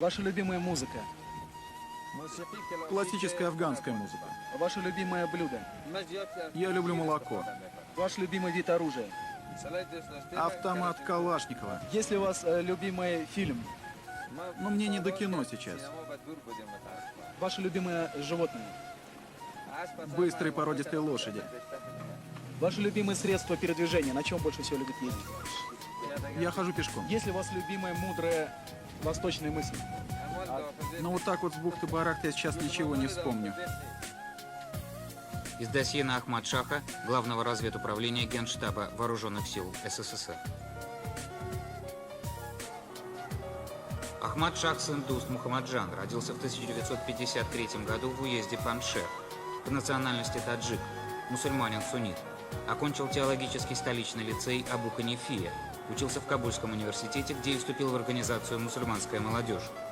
Ваша любимая музыка. Классическая афганская музыка. Ваше любимое блюдо. Я люблю молоко. Ваш любимый вид оружия. Автомат Калашникова. Есть ли у вас любимый фильм? Но мне не до кино сейчас. Ваше любимое животное. Быстрые породистые лошади. Ваше любимое средство передвижения. На чем больше всего любит ездить? Я хожу пешком. Есть ли у вас любимая мудрая восточная мысль? Но вот так вот с бухты-барахты я сейчас ничего не вспомню. Из досье на Ахмад Шаха, Главного разведуправления Генштаба Вооруженных сил СССР. Ахмад Шах сын Дуст Мухаммаджан родился в 1953 году в уезде Паншер, по национальности таджик, мусульманин-суннит. Окончил теологический столичный лицей Абу Ханифия, учился в Кабульском университете, где и вступил в организацию «Мусульманская молодежь».